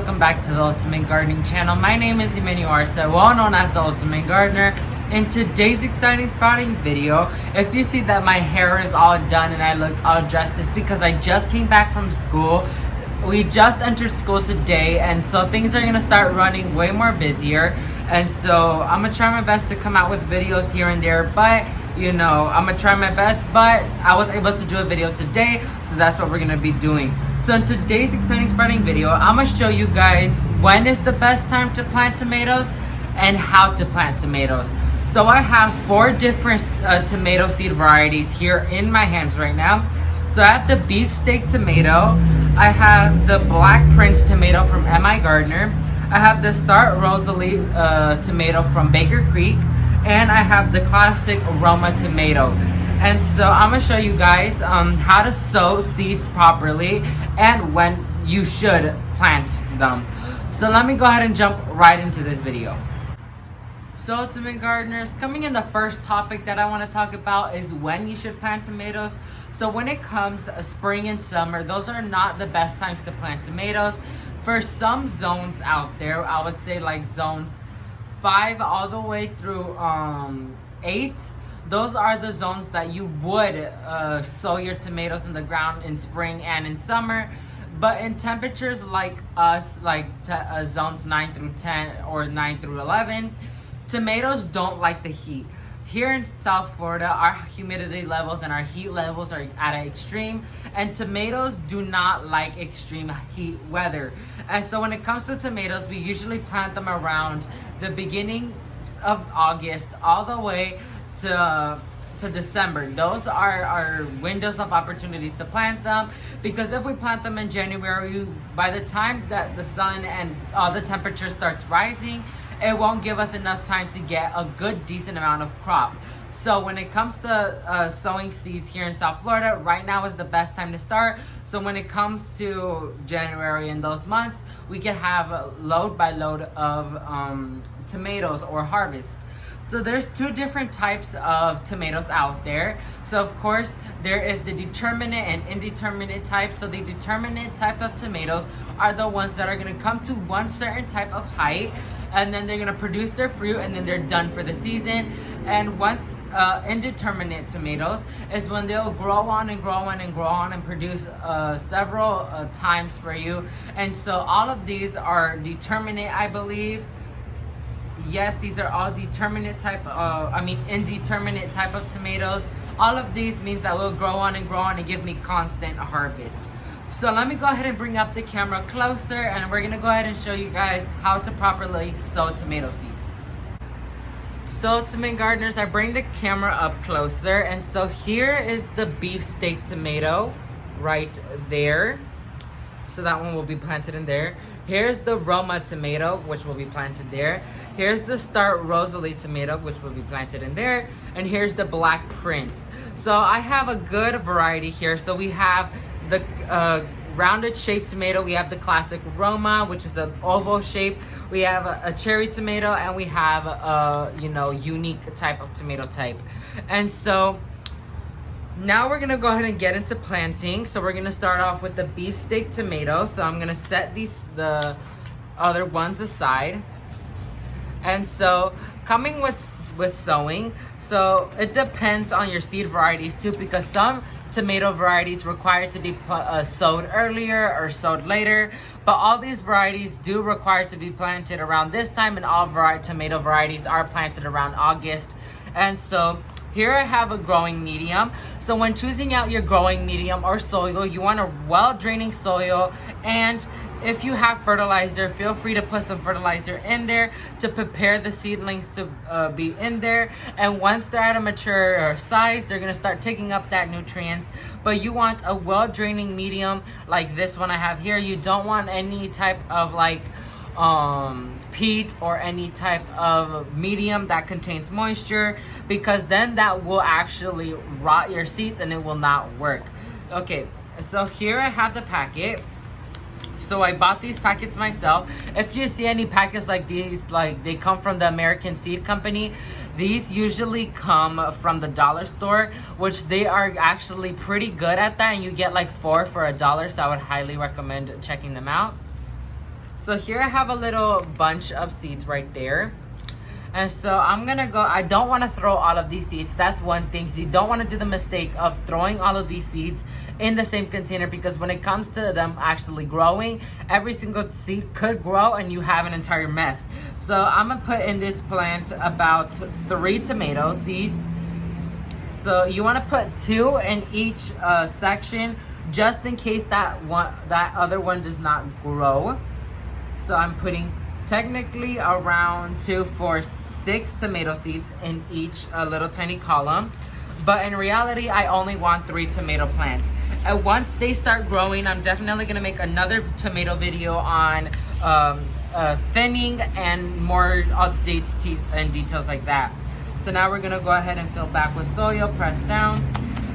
welcome back to the Ultimate Gardening channel. My name is Emmanuel Arce, well known as the Ultimate Gardener. In today's exciting sprouting video, if you see that my hair is all done and I looked all dressed, it's because I just came back from school. We just entered school today, and so things are gonna start running way more busier. And so I'm gonna try my best to come out with videos here and there, but you know, I'm gonna try my best, but I was able to do a video today, so that's what we're gonna be doing. So in today's exciting sprouting video, I'm gonna show you guys when is the best time to plant tomatoes and how to plant tomatoes. So I have 4 different tomato seed varieties here in my hands right now. So I have the beefsteak tomato, I have the black prince tomato from M.I. Gardner, I have the Star Rosalie tomato from Baker Creek, and I have the classic Roma tomato. And so I'm gonna show you guys how to sow seeds properly and when you should plant them. So let me go ahead and jump right into this video. So ultimate gardeners, coming in, the first topic that I want to talk about is when you should plant tomatoes. So when it comes spring and summer, those are not the best times to plant tomatoes. For some zones out there, I would say like zones 5 all the way through 8, those are the zones that you would sow your tomatoes in the ground in spring and in summer. But in temperatures like us, like zones 9 through 10 or 9 through 11, tomatoes don't like the heat. Here in South Florida, our humidity levels and our heat levels are at an extreme, and tomatoes do not like extreme heat weather. And so when it comes to tomatoes, we usually plant them around the beginning of August all the way to December. Those are our windows of opportunities to plant them, because if we plant them in January, by the time that the sun and the temperature starts rising, it won't give us enough time to get a good decent amount of crop. So when it comes to sowing seeds here in South Florida, right now is the best time to start. So when it comes to January and those months, we can have load by load of tomatoes or harvest. So there's 2 different types of tomatoes out there. So of course there is the determinate and indeterminate type. So the determinate type of tomatoes are the ones that are going to come to one certain type of height, and then they're going to produce their fruit, and then they're done for the season. And once indeterminate tomatoes is when they'll grow on and grow on and grow on and produce several times for you. And so all of these are determinate, I believe. Yes, these are all indeterminate type of tomatoes. All of these means that will grow on and give me constant harvest. So let me go ahead and bring up the camera closer, and we're gonna go ahead and show you guys how to properly sow tomato seeds. So ultimate gardeners, I bring the camera up closer, and so here is the beefsteak tomato right there. So that one will be planted in there. Here's the Roma tomato, which will be planted there. Here's the Star Rosalie tomato, which will be planted in there. And here's the Black Prince. So I have a good variety here. So we have the rounded shaped tomato. We have the classic Roma, which is the oval shape. We have a cherry tomato, and we have a unique type of tomato type. And so now we're gonna go ahead and get into planting. So we're gonna start off with the beefsteak tomato. So I'm gonna set the other ones aside. And so coming with sowing, so it depends on your seed varieties too, because some tomato varieties require to be sowed earlier or sowed later, but all these varieties do require to be planted around this time, and all tomato varieties are planted around August. And so here I have a growing medium. So when choosing out your growing medium or soil, you want a well-draining soil, and if you have fertilizer, feel free to put some fertilizer in there to prepare the seedlings to be in there. And once they're at a mature size, they're gonna start taking up that nutrients. But you want a well-draining medium like this one I have here. You don't want any type of like peat or any type of medium that contains moisture, because then that will actually rot your seeds and it will not work. Okay, so here I have the packet. So I bought these packets myself. If you see any packets like these, like they come from the American Seed Company, these usually come from the dollar store, which they are actually pretty good at that, and you get like 4 for $1, so I would highly recommend checking them out. So here I have a little bunch of seeds right there. And so I'm gonna go, I don't wanna throw all of these seeds. That's one thing. So you don't wanna do the mistake of throwing all of these seeds in the same container, because when it comes to them actually growing, every single seed could grow and you have an entire mess. So I'm gonna put in this plant about 3 tomato seeds. So you wanna put 2 in each section, just in case that other one does not grow. So I'm putting technically around 2, 4, 6 tomato seeds in each little tiny column, but in reality I only want 3 tomato plants. And once they start growing, I'm definitely gonna make another tomato video on thinning and more updates and details like that. So now we're gonna go ahead and fill back with soil, press down.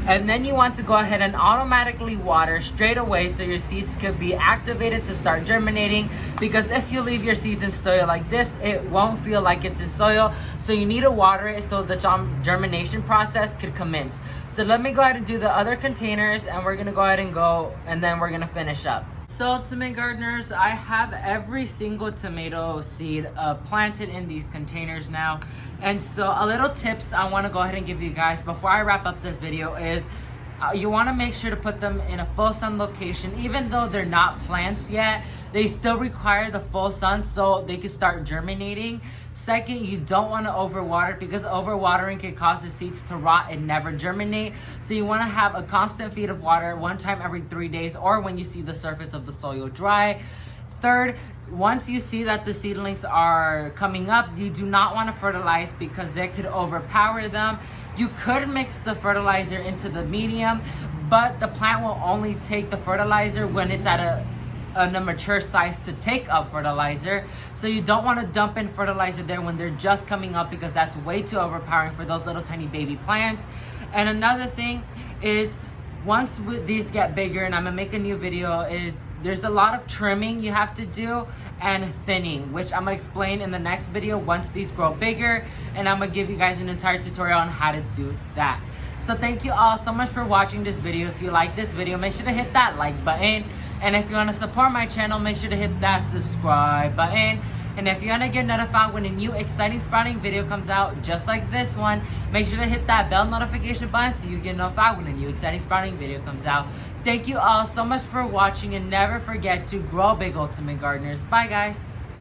And then you want to go ahead and automatically water straight away so your seeds could be activated to start germinating, because if you leave your seeds in soil like this, it won't feel like it's in soil. So you need to water it so the germination process could commence. So let me go ahead and do the other containers, and we're gonna go ahead and then we're gonna finish up. So tomato gardeners, I have every single tomato seed planted in these containers now. And so a little tips I want to go ahead and give you guys before I wrap up this video is you want to make sure to put them in a full sun location. Even though they're not plants yet, they still require the full sun so they can start germinating. Second, you don't want to overwater, because overwatering can cause the seeds to rot and never germinate. So you want to have a constant feed of water 1 time every 3 days, or when you see the surface of the soil dry. Third, once you see that the seedlings are coming up, you do not want to fertilize, because they could overpower them. You could mix the fertilizer into the medium, but the plant will only take the fertilizer when it's at a mature size to take up fertilizer. So you don't want to dump in fertilizer there when they're just coming up, because that's way too overpowering for those little tiny baby plants. And another thing is, once these get bigger, and I'm gonna make a new video, is there's a lot of trimming you have to do and thinning, which I'm gonna explain in the next video once these grow bigger, and I'm gonna give you guys an entire tutorial on how to do that. So thank you all so much for watching this video. If you like this video, make sure to hit that like button. And if you want to support my channel, make sure to hit that subscribe button. And if you want to get notified when a new exciting sprouting video comes out, just like this one, make sure to hit that bell notification button so you get notified when a new exciting sprouting video comes out. Thank you all so much for watching, and never forget to grow big, ultimate gardeners. Bye guys.